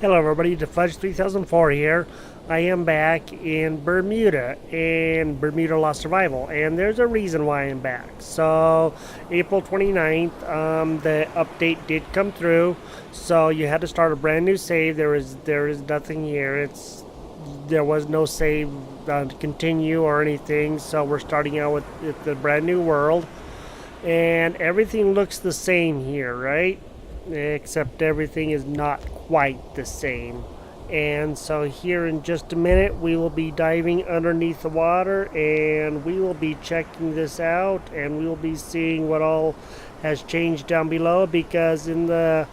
Hello everybody, Fudge 3004 here. I am back in Bermuda, and Bermuda Lost Survival, and there's a reason why I'm back. So, April 29th, the update did come through, so you had to start a brand new save. There is nothing here. There was no save to continue or anything, so we're starting out with the brand new world, and everything looks the same here, right? Except everything is not quite the same. And so here in just a minute we will be diving underneath the water, and we will be checking this out, and we will be seeing what all has changed down below, because in the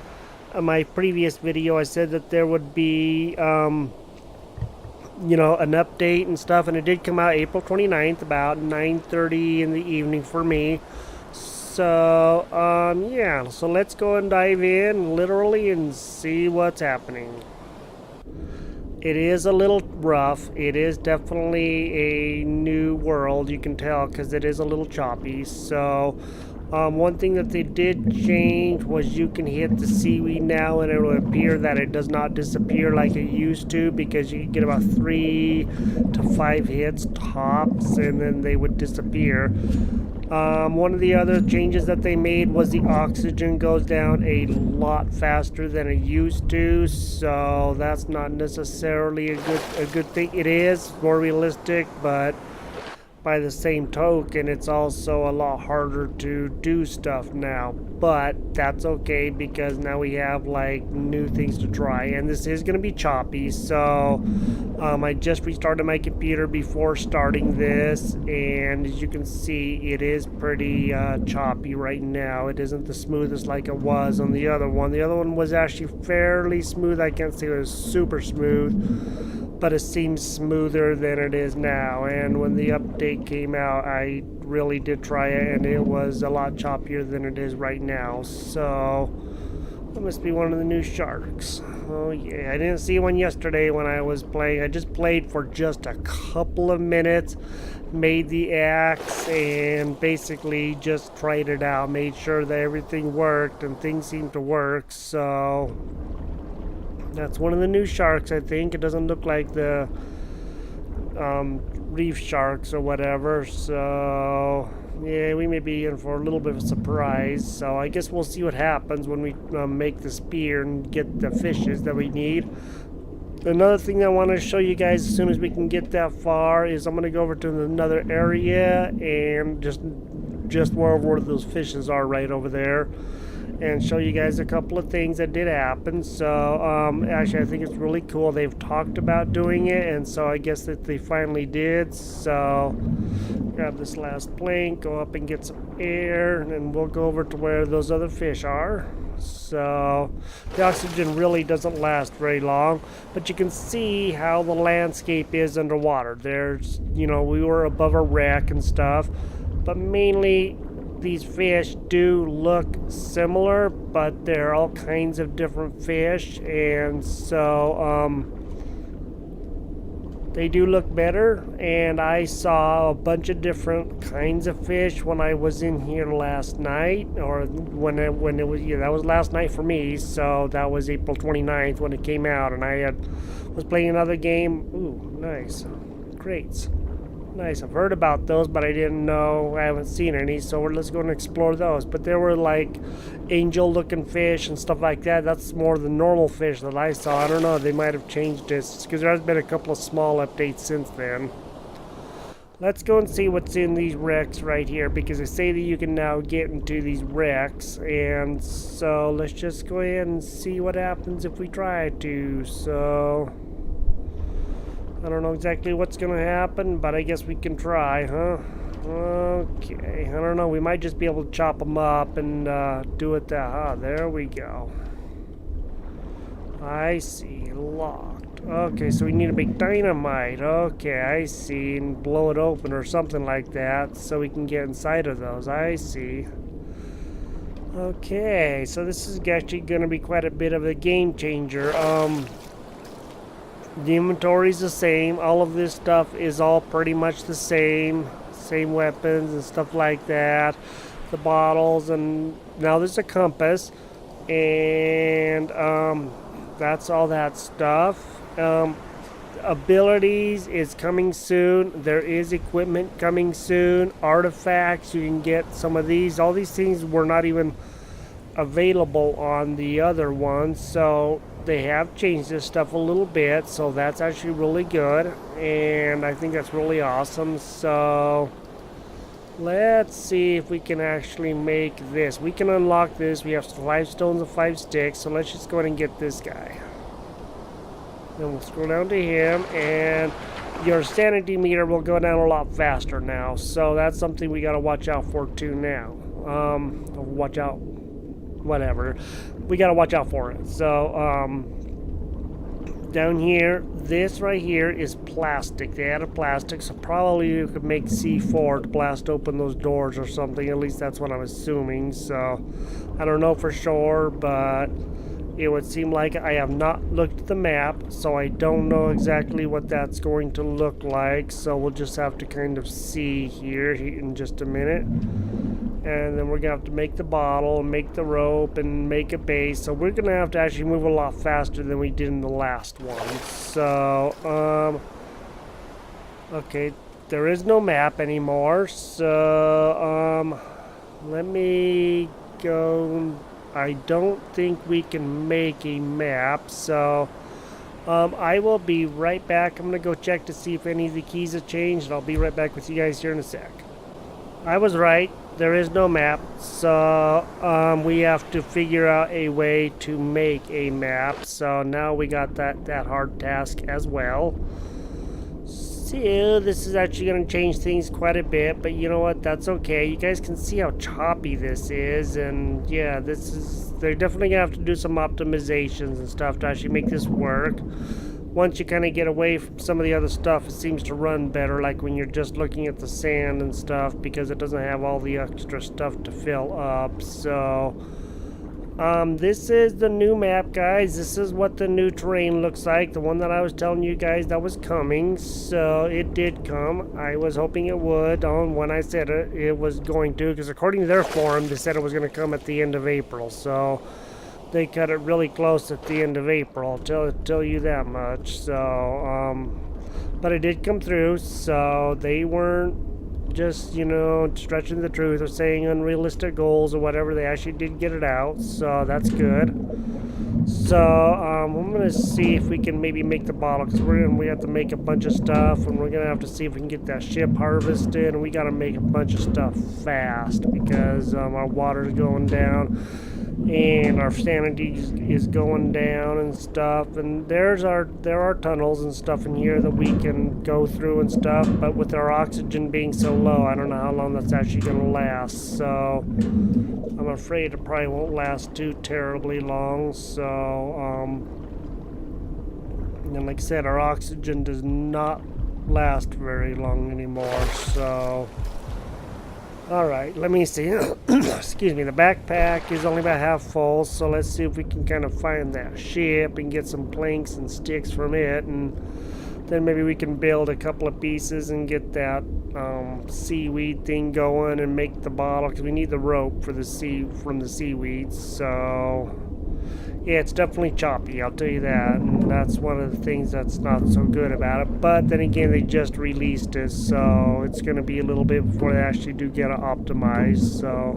my previous video I said that there would be an update and stuff, and it did come out April 29th about 9:30 in the evening for me. So, yeah, so let's go and dive in, literally, and see what's happening. It is a little rough. It is definitely a new world, you can tell, because it is a little choppy. So, one thing that they did change was you can hit the seaweed now, and it will appear that it does not disappear like it used to, because you can get about 3 to 5 hits tops, and then they would disappear. One of the other changes that they made was the oxygen goes down a lot faster than it used to, so that's not necessarily a good thing. It is more realistic, but by the same token, it's also a lot harder to do stuff now. But that's okay, because now we have like new things to try, and this is going to be choppy. So I just restarted my computer before starting this, and as you can see, it is pretty choppy right now. It isn't the smoothest like it was on the other one. The other one was actually fairly smooth. I can't say it was super smooth, but it seems smoother than it is now. And when the update came out, I really did try it, and it was a lot choppier than it is right now. So that must be one of the new sharks. Oh yeah, I didn't see one yesterday when I was playing. I just played for just a couple of minutes, made the axe, and basically just tried it out, made sure that everything worked, and things seemed to work. So that's one of the new sharks, I think. It doesn't look like the reef sharks or whatever. So yeah, we may be in for a little bit of a surprise. So I guess we'll see what happens when we make the spear and get the fishes that we need. Another thing I want to show you guys as soon as we can get that far is I'm going to go over to another area and just where those fishes are, right over there, and show you guys a couple of things that did happen. So actually, I think it's really cool. They've talked about doing it, and so I guess that they finally did. So grab this last plank, go up and get some air, and then we'll go over to where those other fish are. So the oxygen really doesn't last very long, but you can see how the landscape is underwater. There's, we were above a wreck and stuff, but mainly these fish do look similar, but they're all kinds of different fish, and so they do look better. And I saw a bunch of different kinds of fish when I was in here last night, or when it was, yeah, that was last night for me. So that was April 29th when it came out, and I was playing another game. Ooh, nice crates. Nice. I've heard about those, but I didn't know. I haven't seen any, so let's go and explore those. But there were like angel-looking fish and stuff like that. That's more the normal fish that I saw. I don't know. They might have changed this, because there has been a couple of small updates since then. Let's go and see what's in these wrecks right here, because they say that you can now get into these wrecks. And so let's just go ahead and see what happens if we try to. So I don't know exactly what's going to happen, but I guess we can try, huh? Okay, I don't know. We might just be able to chop them up and do it that. Ah, there we go. I see. Locked. Okay, so we need to make dynamite. Okay, I see. And blow it open or something like that so we can get inside of those. I see. Okay, so this is actually going to be quite a bit of a game changer. The inventory's the same. All of this stuff is all pretty much the same. Same weapons and stuff like that. The bottles, and now there's a compass. And that's all that stuff. Abilities is coming soon. There is equipment coming soon. Artifacts, you can get some of these. All these things were not even available on the other ones, so they have changed this stuff a little bit, so that's actually really good, and I think that's really awesome. So let's see if we can actually make this. We can unlock this. We have 5 stones and 5 sticks, so let's just go ahead and get this guy. Then we'll scroll down to him, and your sanity meter will go down a lot faster now, so that's something we got to watch out for too now. Watch out, whatever, we got to watch out for it. So down here, this right here is plastic. They added plastic, so probably you could make C4 to blast open those doors or something. At least that's what I'm assuming. So I don't know for sure, but it would seem like I have not looked at the map, so I don't know exactly what that's going to look like. So we'll just have to kind of see here in just a minute. And then we're going to have to make the bottle, make the rope, and make a base. So we're going to have to actually move a lot faster than we did in the last one. So, okay, there is no map anymore. So, let me go. I don't think we can make a map. So, I will be right back. I'm going to go check to see if any of the keys have changed. And I'll be right back with you guys here in a sec. I was right. There is no map, so we have to figure out a way to make a map. So now we got that hard task as well. So this is actually going to change things quite a bit, but you know what? That's okay. You guys can see how choppy this is, and yeah, they're definitely going to have to do some optimizations and stuff to actually make this work. Once you kind of get away from some of the other stuff, it seems to run better, like when you're just looking at the sand and stuff, because it doesn't have all the extra stuff to fill up. So this is the new map, guys. This is what the new terrain looks like, the one that I was telling you guys that was coming. So it did come. I was hoping it would when I said it was going to, because according to their forum, they said it was going to come at the end of April. So they cut it really close at the end of April, I'll tell you that much. So, but it did come through, so they weren't just, stretching the truth or saying unrealistic goals or whatever. They actually did get it out, so that's good. So, I'm going to see if we can maybe make the bottle, because we have to make a bunch of stuff, and we're going to have to see if we can get that ship harvested, and we got to make a bunch of stuff fast, because our water's going down. And our sanity is going down and stuff, and there are tunnels and stuff in here that we can go through and stuff, but with our oxygen being so low, I don't know how long that's actually going to last. So I'm afraid it probably won't last too terribly long. So and like I said, our oxygen does not last very long anymore. So alright, let me see. Excuse me, the backpack is only about half full, so let's see if we can kind of find that ship and get some planks and sticks from it, and then maybe we can build a couple of pieces and get that seaweed thing going and make the bottle, because we need the rope for the from the seaweeds. So yeah, it's definitely choppy, I'll tell you that, and that's one of the things that's not so good about it. But then again, they just released it, so it's going to be a little bit before they actually do get it optimized. So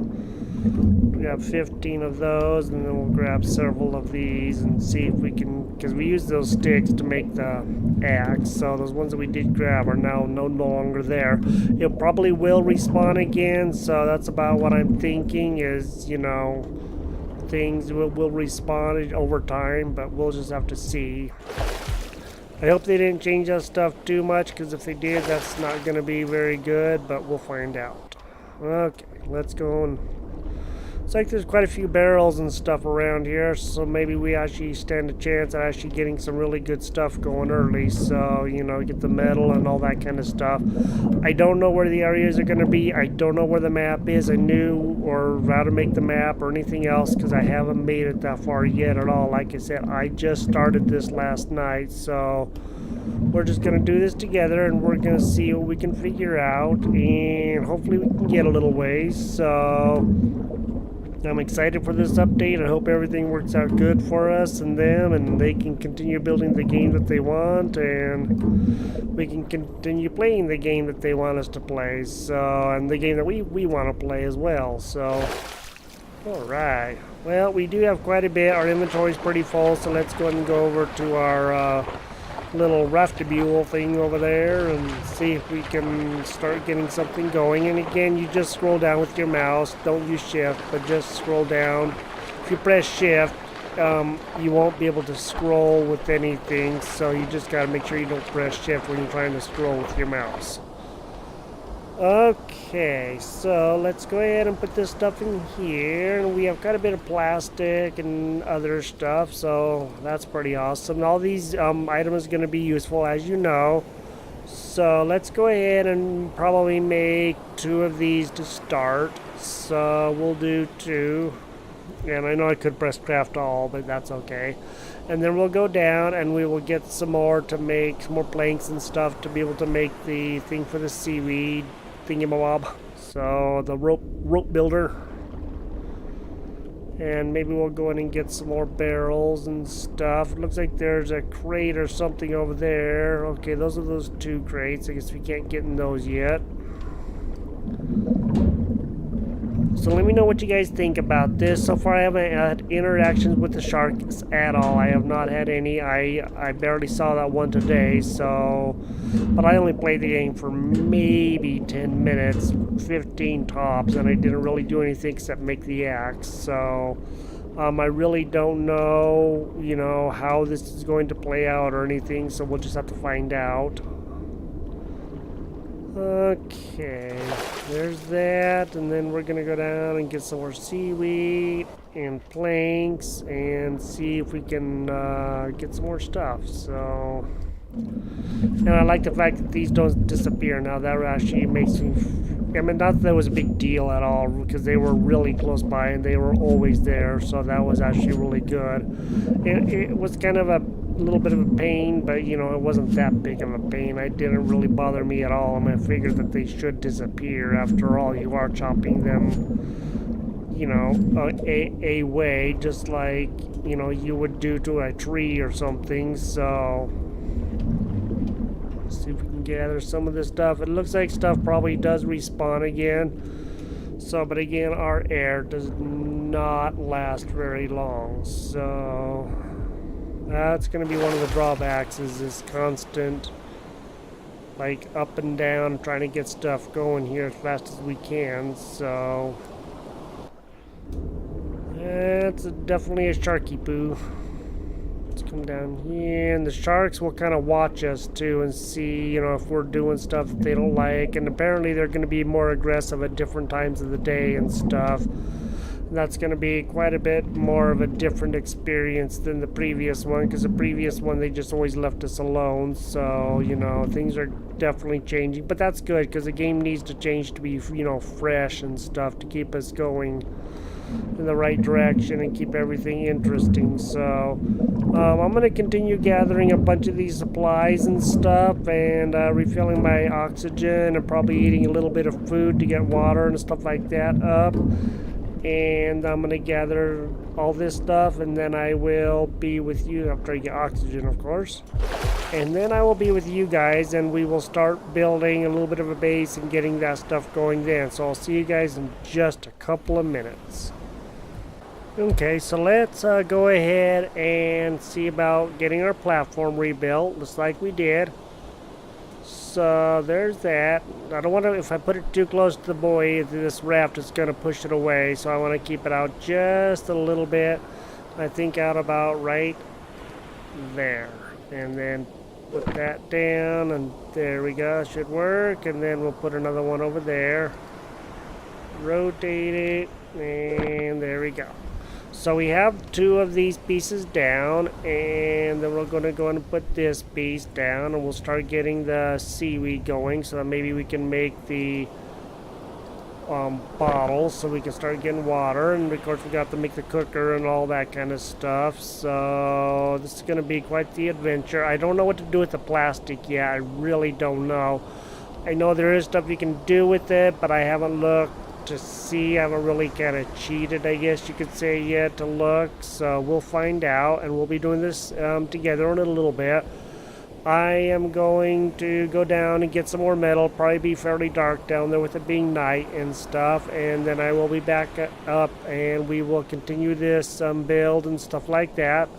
we have 15 of those, and then we'll grab several of these and see if we can, because we use those sticks to make the axe, so those ones that we did grab are now no longer there. It probably will respawn again, so that's about what I'm thinking is, things will respawn over time, but we'll just have to see. I hope they didn't change that stuff too much, because if they did, that's not going to be very good, but we'll find out. Okay, let's go. And it's like there's quite a few barrels and stuff around here, so maybe we actually stand a chance at actually getting some really good stuff going early. So, get the metal and all that kind of stuff. I don't know where the areas are going to be. I don't know where the map is. I knew or how to make the map or anything else, because I haven't made it that far yet at all. Like I said, I just started this last night, so we're just going to do this together, and we're going to see what we can figure out, and hopefully we can get a little ways. So I'm excited for this update. I hope everything works out good for us and them, and they can continue building the game that they want, and we can continue playing the game that they want us to play. So, and the game that we want to play as well. So, all right. Well, we do have quite a bit. Our inventory is pretty full, so let's go ahead and go over to our little vestibule thing over there and see if we can start getting something going. And again, you just scroll down with your mouse. Don't use shift, but just scroll down. If you press shift, you won't be able to scroll with anything, so you just got to make sure you don't press shift when you're trying to scroll with your mouse. Okay, so let's go ahead and put this stuff in here, and we have quite a bit of plastic and other stuff, so that's pretty awesome. All these items are going to be useful, as you know. So let's go ahead and probably make 2 of these to start. So we'll do 2, and I know I could press craft all, but that's okay. And then we'll go down and we will get some more to make some more planks and stuff to be able to make the thing for the seaweed thingamabob. So the rope builder. And maybe we'll go in and get some more barrels and stuff. It looks like there's a crate or something over there. Okay, those are those 2 crates. I guess we can't get in those yet. So let me know what you guys think about this. So far I haven't had interactions with the sharks at all. I have not had any. I barely saw that one today, so... But I only played the game for maybe 10 minutes, 15 tops, and I didn't really do anything except make the axe. So I really don't know, you know, how this is going to play out or anything, so we'll just have to find out. Okay, there's that, and then we're gonna go down and get some more seaweed and planks and see if we can get some more stuff. So, and I like the fact that these don't disappear now. That actually makes me, I mean, not that that was a big deal at all, because they were really close by and they were always there, so that was actually really good. It was kind of a little bit of a pain, but you know, it wasn't that big of a pain. It didn't really bother me at all. I mean, I figured that they should disappear. After all, you are chopping them, you know, a way, just like, you know, you would do to a tree or something. So let's see if we can gather some of this stuff. It looks like stuff probably does respawn again. So, but again, our air does not last very long. So that's going to be one of the drawbacks, is this constant, like, up and down, trying to get stuff going here as fast as we can. So that's definitely a sharky poo. Let's come down here, and the sharks will kind of watch us too and see, you know, if we're doing stuff that they don't like. And apparently they're going to be more aggressive at different times of the day and stuff. That's going to be quite a bit more of a different experience than the previous one, because the previous one they just always left us alone. So, you know, things are definitely changing, but that's good, because the game needs to change to be, you know, fresh and stuff, to keep us going in the right direction and keep everything interesting. So I'm going to continue gathering a bunch of these supplies and stuff, and refilling my oxygen, and probably eating a little bit of food to get water and stuff like that up. And I'm going to gather all this stuff, and then I will be with you after I get oxygen, of course. And then I will be with you guys, and we will start building a little bit of a base and getting that stuff going then. So I'll see you guys in just a couple of minutes. Okay, so let's go ahead and see about getting our platform rebuilt, just like we did. So there's that. I don't want to, if I put it too close to the buoy, this raft is going to push it away. So I want to keep it out just a little bit. I think out about right there. And then put that down, and there we go. Should work. And then we'll put another one over there. Rotate it, and there we go. So we have 2 of these pieces down, and then we're going to go and put this piece down, and we'll start getting the seaweed going, so that maybe we can make the bottles, so we can start getting water. And of course we got to make the cooker and all that kind of stuff. So this is going to be quite the adventure. I don't know what to do with the plastic yet. I really don't know. I know there is stuff you can do with it, but I haven't looked to see. I haven't really kind of cheated, I guess you could say, yet to look. So we'll find out, and we'll be doing this together in a little bit. I am going to go down and get some more metal. Probably be fairly dark down there with it being night and stuff. And then I will be back up and we will continue this build and stuff like that.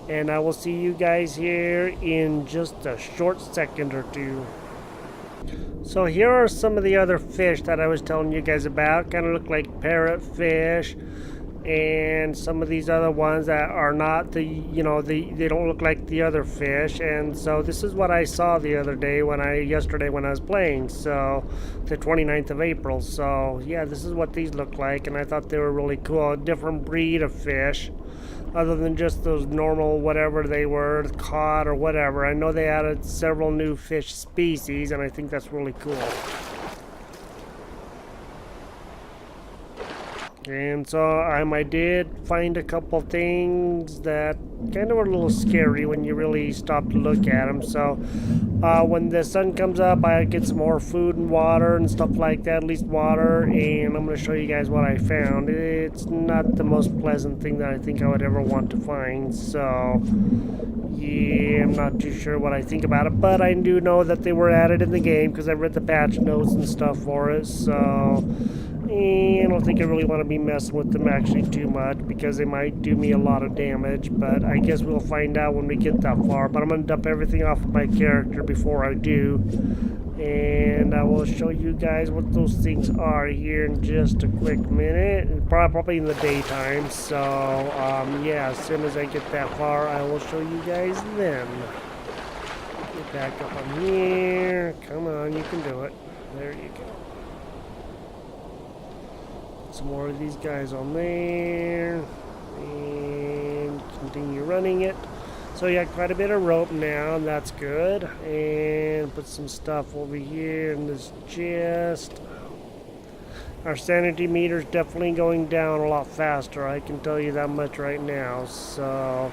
And I will see you guys here in just a short second or two. So here are some of the other fish that I was telling you guys about. Kind of look like parrotfish. And some of these other ones that are not the, they don't look like the other fish. And so this is what I saw the other day yesterday when I was playing. So the 29th of April. So yeah, this is what these look like. And I thought they were really cool. A different breed of fish. Other than just those normal whatever they were, cod or whatever. I know they added several new fish species, and I think that's really cool. And so I did find a couple things that kind of were a little scary when you really stop to look at them. So when the sun comes up, I get some more food and water and stuff like that, at least water. And I'm going to show you guys what I found. It's not the most pleasant thing that I think I would ever want to find. So yeah, I'm not too sure what I think about it. But I do know that they were added in the game because I read the patch notes and stuff for it. So I don't think I really want to be messing with them actually too much because they might do me a lot of damage, but I guess we'll find out when we get that far. But I'm going to dump everything off of my character before I do, and I will show you guys what those things are here in just a quick minute, probably in the daytime. So yeah, as soon as I get that far, I will show you guys then. Get back up on here. Come on, you can do it. There you go. Some more of these guys on there, and continue running it. So yeah, quite a bit of rope now, and that's good. And put some stuff over here in this chest. Our sanity meter's definitely going down a lot faster, I can tell you that much right now. So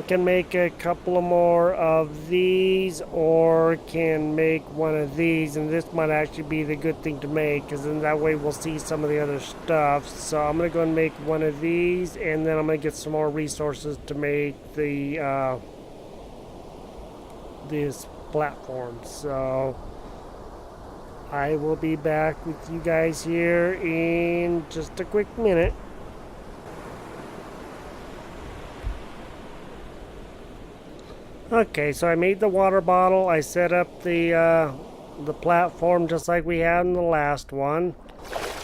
can make a couple of more of these, or can make one of these, and this might actually be the good thing to make, because then that way we'll see some of the other stuff. So I'm gonna go and make one of these, and then I'm gonna get some more resources to make the this platform. So I will be back with you guys here in just a quick minute. Okay, so I made the water bottle. I set up the platform just like we had in the last one.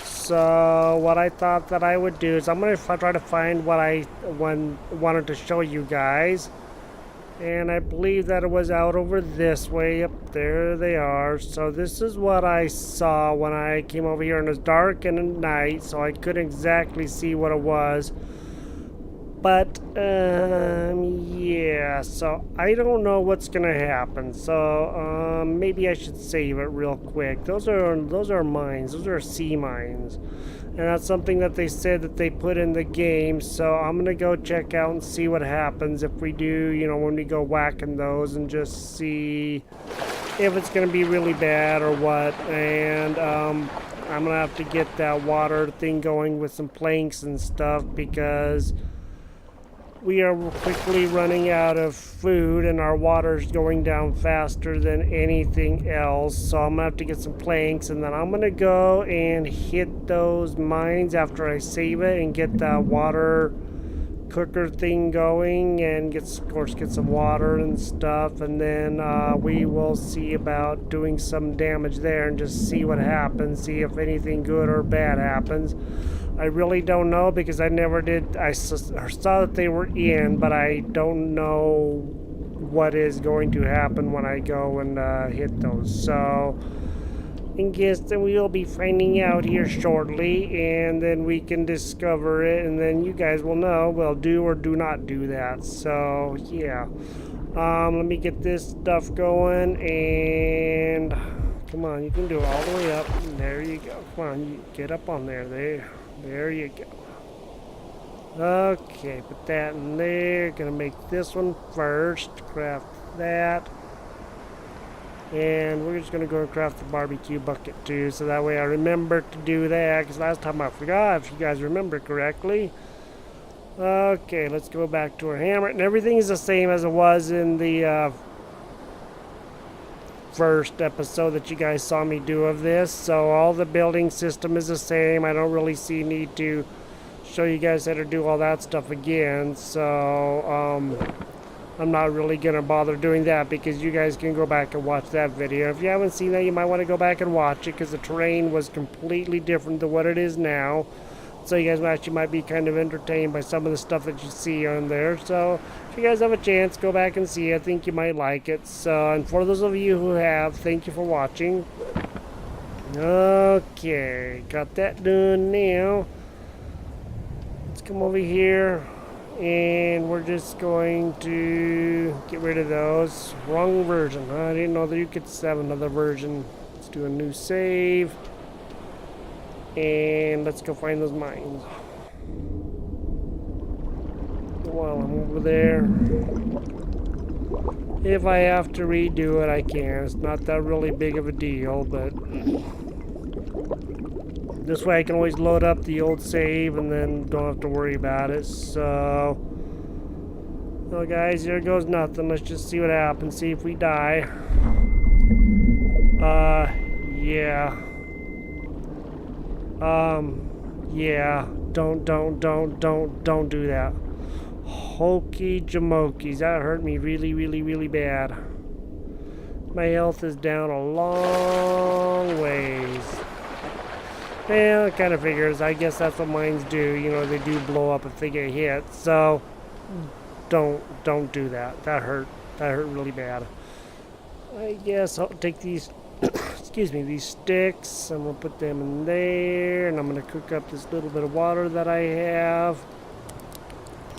So what I thought that I would do is I'm going to try to find what I wanted to show you guys. And I believe that it was out over this way. Up there they are. So this is what I saw when I came over here, and it was dark and at night, so I couldn't exactly see what it was. But yeah, so I don't know what's gonna happen. So maybe I should save it real quick. Those are mines. Those are sea mines, and that's something that they said that they put in the game. So I'm gonna go check out and see what happens if we do, when we go whacking those, and just see if it's gonna be really bad or what. And I'm gonna have to get that water thing going with some planks and stuff, because we are quickly running out of food and our water's going down faster than anything else. So I'm gonna have to get some planks, and then I'm gonna go and hit those mines after I save it and get that water cooker thing going, and get some water and stuff, and then we will see about doing some damage there and just see what happens, see if anything good or bad happens. I really don't know, because I never did. I saw that they were in, but I don't know what is going to happen when I go and hit those. So I guess then we'll be finding out here shortly, and then we can discover it, and then you guys will know, well, do or do not do that. So yeah, let me get this stuff going, and come on, you can do it all the way up. There you go. Come on, you get up on there. There you go. Okay, put that in there. Gonna make this one first. Craft that. And we're just going to go and craft the barbecue bucket too, so that way I remember to do that, because last time I forgot, if you guys remember correctly. Okay, let's go back to our hammer. And everything is the same as it was in the first episode that you guys saw me do of this. So all the building system is the same. I don't really see need to show you guys how to do all that stuff again. So I'm not really going to bother doing that, because you guys can go back and watch that video. If you haven't seen that, you might want to go back and watch it, because the terrain was completely different than what it is now. So you guys actually might be kind of entertained by some of the stuff that you see on there. So if you guys have a chance, go back and see. I think you might like it. So, and for those of you who have, thank you for watching. Okay, got that done now. Let's come over here. And we're just going to get rid of those. Wrong version. I didn't know that you could have another version. Let's do a new save. And let's go find those mines. While I'm over there, if I have to redo it, I can. It's not that really big of a deal, but this way I can always load up the old save and then don't have to worry about it. So, well guys, here goes nothing. Let's just see what happens. See if we die. Yeah. Yeah. Don't do that. Hokey jamokey's. That hurt me really bad. My health is down a long ways. Well, it kind of figures. I guess that's what mines do. You know, they do blow up if they get hit. So, don't do that. That hurt. That hurt really bad. I guess I'll take these, excuse me, these sticks. I'm going to put them in there. And I'm going to cook up this little bit of water that I have.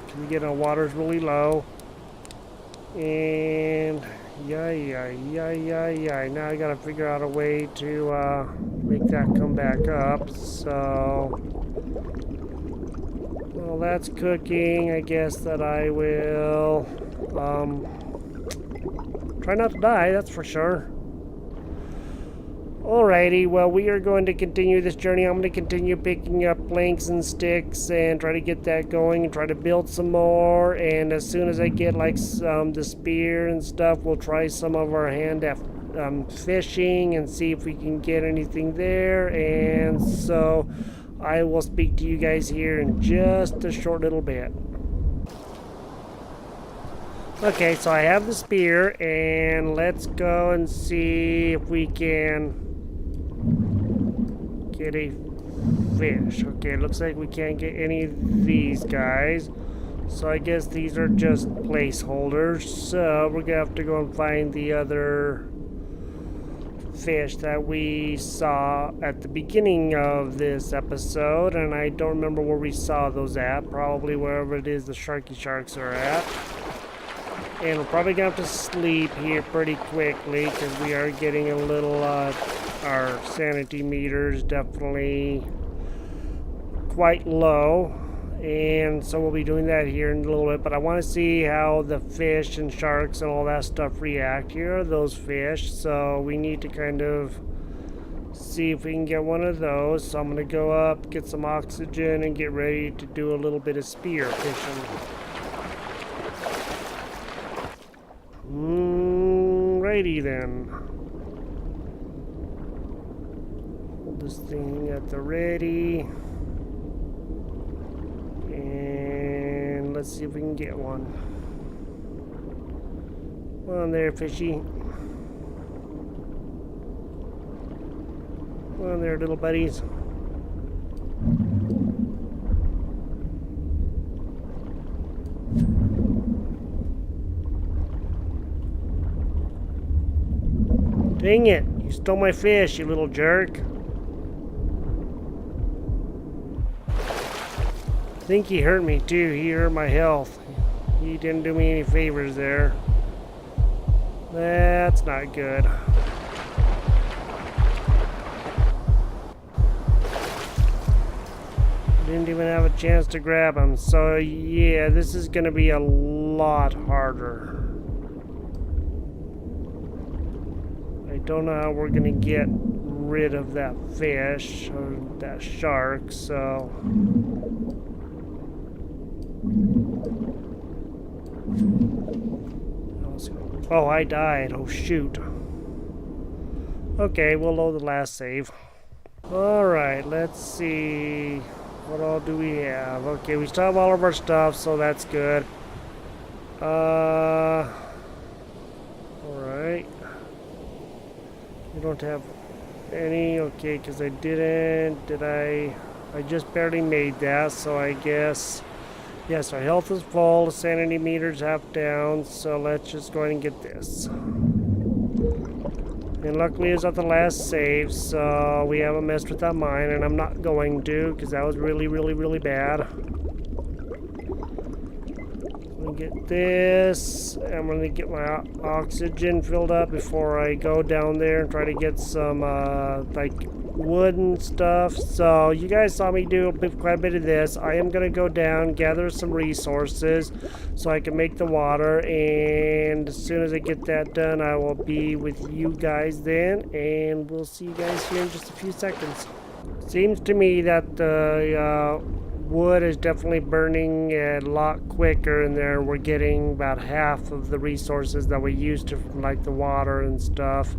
Because again, our water's really low. And yeah. Now I gotta figure out a way to make that come back up. So, well, that's cooking. I guess that I will try not to die, that's for sure. Alrighty, well, we are going to continue this journey. I'm going to continue picking up planks and sticks and try to get that going and try to build some more. And as soon as I get like the spear and stuff, we'll try some of our hand at fishing and see if we can get anything there. And so I will speak to you guys here in just a short little bit. Okay, so I have the spear, and let's go and see if we can get a fish. Okay, it looks like we can't get any of these guys. So I guess these are just placeholders. So we're gonna have to go and find the other fish that we saw at the beginning of this episode. And I don't remember where we saw those at. Probably wherever it is the sharky sharks are at. And we're probably going to have to sleep here pretty quickly because we are getting a little, our sanity meters definitely quite low. And so we'll be doing that here in a little bit. But I want to see how the fish and sharks and all that stuff react. Here are those fish. So we need to kind of see if we can get one of those. So I'm going to go up, get some oxygen, and get ready to do a little bit of spear fishing. Righty then. Hold this thing at the ready. And let's see if we can get one. Come on there, fishy. Come on there, little buddies. Dang it, you stole my fish, you little jerk. I think he hurt me too. He hurt my health. He didn't do me any favors there. That's not good. Didn't even have a chance to grab him. So yeah, this is gonna be a lot harder. don't know how we're gonna get rid of that fish or that shark, so oh, I died. Oh shoot. Okay, we'll load the last save. Alright, let's see. What all do we have? Okay, we still have all of our stuff, so that's good. Alright. We don't have any. Okay, because I didn't. Did I? I just barely made that, so I guess. Yes, our health is full. The sanity meter's half down, so let's just go ahead and get this. And luckily it's at the last save, so we haven't messed with that mine, and I'm not going to, because that was really, really, really bad. I'm gonna get this. I'm gonna get my oxygen filled up before I go down there and try to get some, like, wood and stuff. So you guys saw me do quite a bit of this. I am gonna go down, gather some resources so I can make the water, and as soon as I get that done, I will be with you guys then, and we'll see you guys here in just a few seconds. Seems to me that the wood is definitely burning a lot quicker in there. We're getting about half of the resources that we used to, like the water and stuff.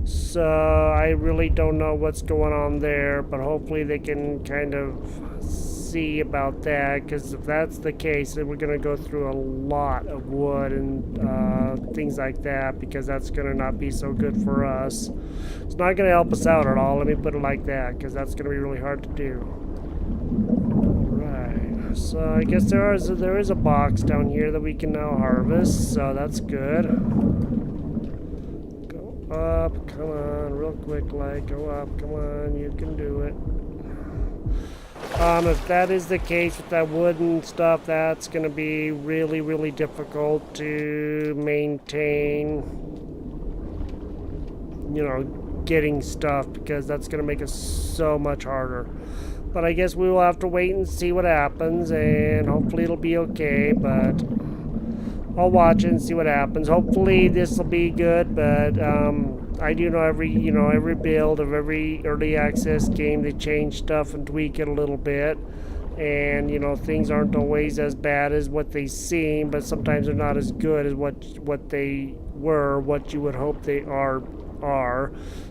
So I really don't know what's going on there, but hopefully they can kind of see about that, because if that's the case, then we're going to go through a lot of wood and things like that, because that's going to not be so good for us. It's not going to help us out at all, let me put it like that, because that's going to be really hard to do. Alright, so I guess there is a box down here that we can now harvest, so that's good. Up, come on, real quick, like, go up, come on, you can do it. If that is the case with that wooden stuff, that's going to be really, really difficult to maintain, you know, getting stuff, because that's going to make it so much harder. But I guess we will have to wait and see what happens, and hopefully it'll be okay, but I'll watch it and see what happens. Hopefully this will be good, but I do know every build of every early access game, they change stuff and tweak it a little bit, and things aren't always as bad as what they seem, but sometimes they're not as good as what they were, what you would hope they are.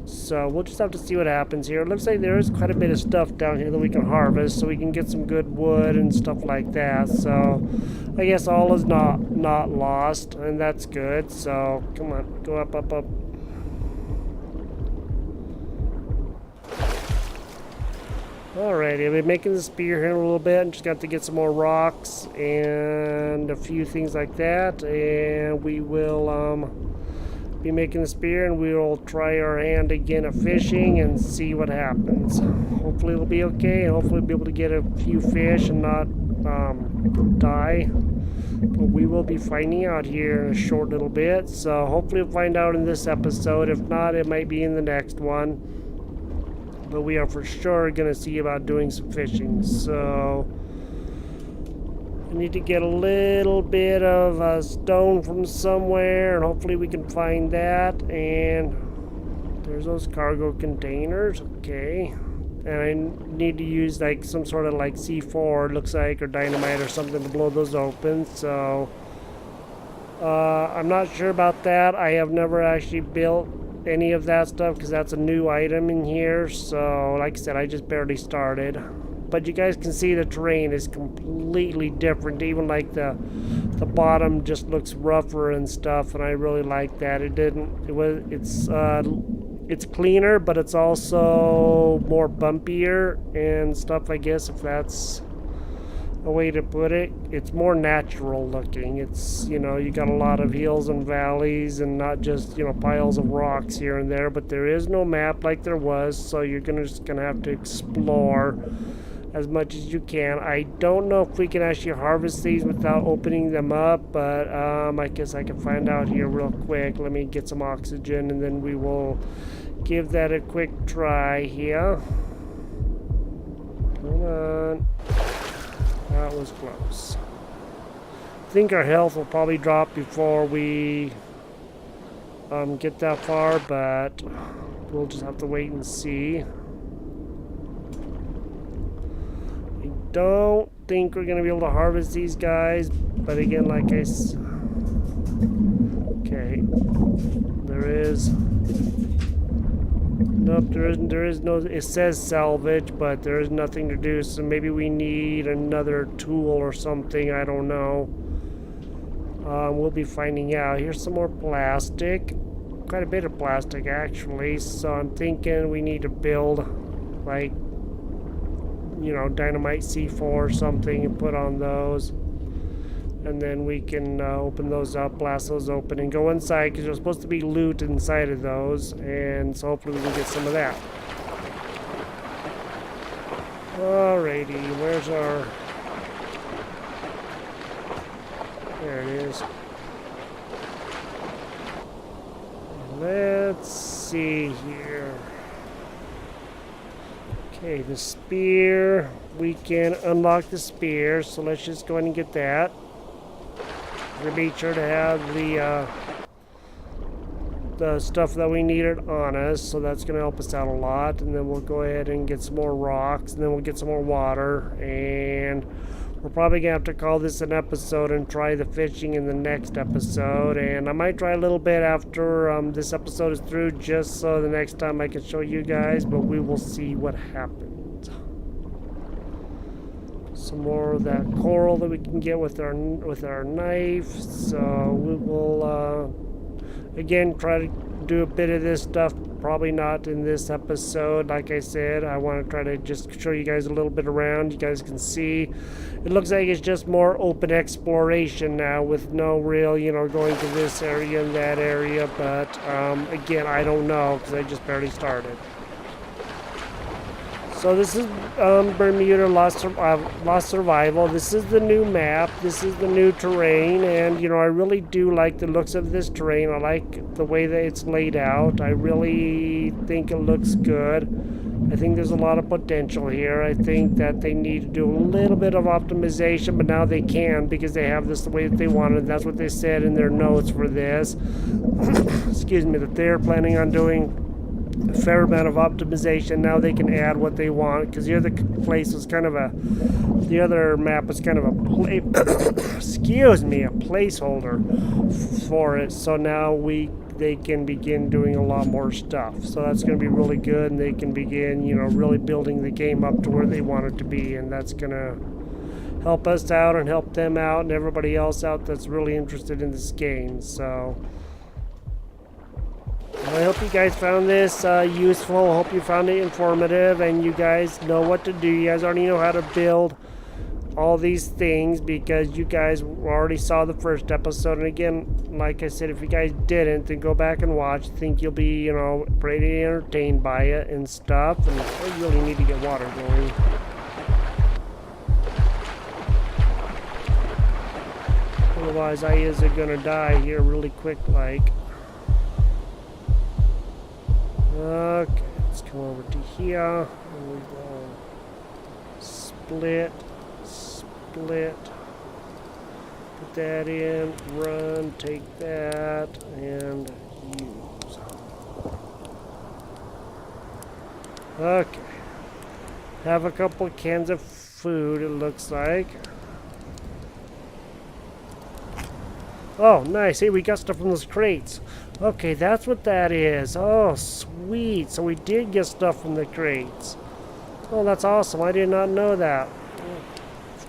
So we'll just have to see what happens here. It looks like there is quite a bit of stuff down here that we can harvest, so we can get some good wood and stuff like that. So I guess all is not lost, and that's good. So come on, go up, up, up. Alrighty, I've been making the spear here in a little bit, and just got to get some more rocks and a few things like that, and we will be making the spear, and we will try our hand again at fishing and see what happens. Hopefully it'll be okay, and hopefully we'll be able to get a few fish and not die. But we will be finding out here in a short little bit, so hopefully we'll find out in this episode. If not, it might be in the next one. But we are for sure going to see about doing some fishing, so I need to get a little bit of a stone from somewhere, and hopefully we can find that. And there's those cargo containers, okay. And I need to use like some sort of like C4, it looks like, or dynamite or something to blow those open. So I'm not sure about that. I have never actually built any of that stuff because that's a new item in here. So like I said, I just barely started. But you guys can see the terrain is completely different. Even like the bottom just looks rougher and stuff, and I really like that. It's cleaner, but it's also more bumpier and stuff, I guess, if that's a way to put it. It's more natural looking. It's, you got a lot of hills and valleys and not just, piles of rocks here and there, but there is no map like there was, so you're just gonna have to explore as much as you can. I don't know if we can actually harvest these without opening them up, but I guess I can find out here real quick. Let me get some oxygen, and then we will give that a quick try here. Come on. That was close. I think our health will probably drop before we get that far, but we'll just have to wait and see. I don't think we're gonna be able to harvest these guys, but again, like I okay, there is. Nope, there is no, it says salvage, but there is nothing to do, so maybe we need another tool or something, I don't know. We'll be finding out. Here's some more plastic. Quite a bit of plastic, actually, so I'm thinking we need to build, like, you know, dynamite C4 or something and put on those. And then we can open those up, blast those open, and go inside, because there's supposed to be loot inside of those, and so hopefully we can get some of that. Alrighty, where's our... There it is. Let's see here. Okay, the spear. We can unlock the spear, so let's just go ahead and get that. We're gonna be sure to have the stuff that we needed on us, so that's gonna help us out a lot. And then we'll go ahead and get some more rocks, and then we'll get some more water, and we're probably gonna have to call this an episode and try the fishing in the next episode. And I might try a little bit after this episode is through, just so the next time I can show you guys, but we will see what happens. Some more of that coral that we can get with our knife. So we will again try to do a bit of this stuff. Probably not in this episode. Like I said, I want to try to just show you guys a little bit around. You guys can see it looks like it's just more open exploration now, with no real, you know, going to this area and that area. But again, I don't know, because I just barely started. So this is Bermuda Lost Survival. This is the new map. This is the new terrain. And, you know, I really do like the looks of this terrain. I like the way that it's laid out. I really think it looks good. I think there's a lot of potential here. I think that they need to do a little bit of optimization, but now they can, because they have this the way that they wanted. That's what they said in their notes for this. Excuse me, that they're planning on doing a fair amount of optimization. Now they can add what they want, because the other place was kind of the other map was kind of a excuse me, a placeholder for it. So now they can begin doing a lot more stuff. So that's going to be really good, and they can begin, you know, really building the game up to where they want it to be, and that's going to help us out and help them out and everybody else out that's really interested in this game. So I hope you guys found this useful. I hope you found it informative, and you guys know what to do. You guys already know how to build all these things, because you guys already saw the first episode. And again, like I said, if you guys didn't, then go back and watch. I think you'll be, you know, pretty entertained by it and stuff. And I really need to get water going. Otherwise, I is gonna die here really quick, like. Okay, let's come over to here, and we will split, put that in, run, take that, and use. Okay, have a couple of cans of food, it looks like. Oh, nice. Hey, we got stuff from those crates. Okay, that's what that is. Oh, sweet. So we did get stuff from the crates. Oh, that's awesome. I did not know that.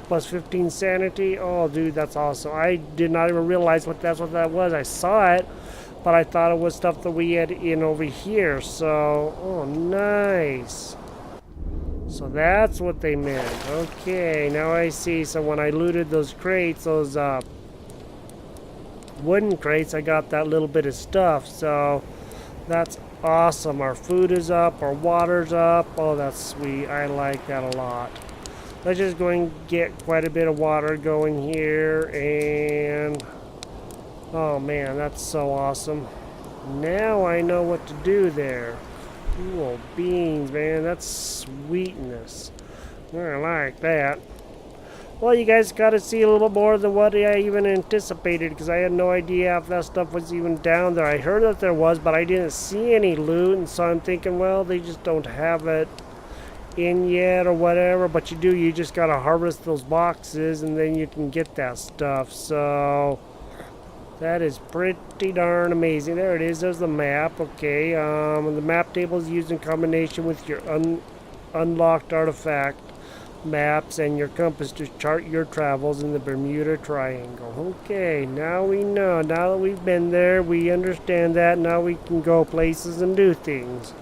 Plus 15 sanity. Oh, dude, that's awesome. I did not even realize that's what that was. I saw it, but I thought it was stuff that we had in over here. So, oh, nice. So that's what they meant. Okay, now I see. So when I looted those crates, those wooden crates, I got that little bit of stuff. So that's awesome. Our food is up, our water's up. Oh, that's sweet. I like that a lot. Let's just go and get quite a bit of water going here, and oh man, that's so awesome. Now I know what to do there. Cool beans, man. That's sweetness. I like that. Well, you guys got to see a little more than what I even anticipated, because I had no idea if that stuff was even down there. I heard that there was, but I didn't see any loot, and so I'm thinking, well, they just don't have it in yet or whatever. But you just got to harvest those boxes, and then you can get that stuff. So that is pretty darn amazing. There it is. There's the map. Okay. The map table is used in combination with your unlocked artifact maps and your compass to chart your travels in the Bermuda Triangle. Okay, now we know. Now that we've been there, we understand that. Now we can go places and do things.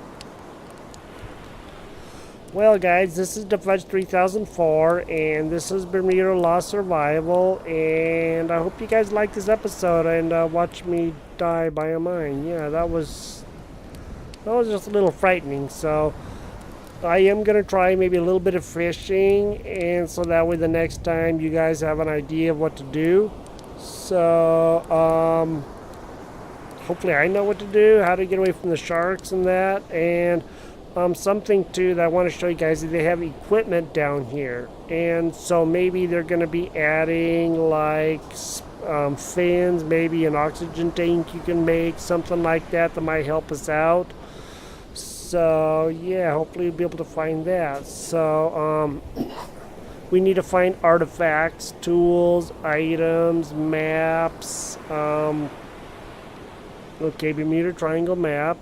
Well, guys, this is Defudge 3004, and this is Bermuda Lost Survival, and I hope you guys like this episode and watch me die by a mine. Yeah, that was just a little frightening, so I am going to try maybe a little bit of fishing, and so that way the next time you guys have an idea of what to do. So, hopefully I know what to do, how to get away from the sharks and that, and something too that I want to show you guys is they have equipment down here, and so maybe they're going to be adding like fins, maybe an oxygen tank you can make, something like that might help us out. So yeah, hopefully we'll be able to find that. So we need to find artifacts, tools, items, maps. Okay, Bermuda Triangle map.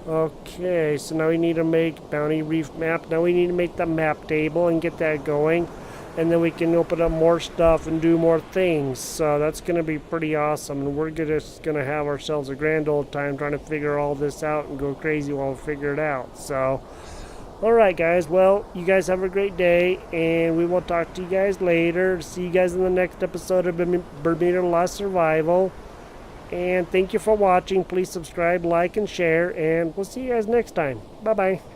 Okay, so now we need to make Bounty Reef map. Now we need to make the map table and get that going. And then we can open up more stuff and do more things. So that's going to be pretty awesome. And we're just going to have ourselves a grand old time trying to figure all this out and go crazy while we figure it out. So, alright guys, well, you guys have a great day. And we will talk to you guys later. See you guys in the next episode of Bermuda Lost Survival. And thank you for watching. Please subscribe, like, and share. And we'll see you guys next time. Bye-bye.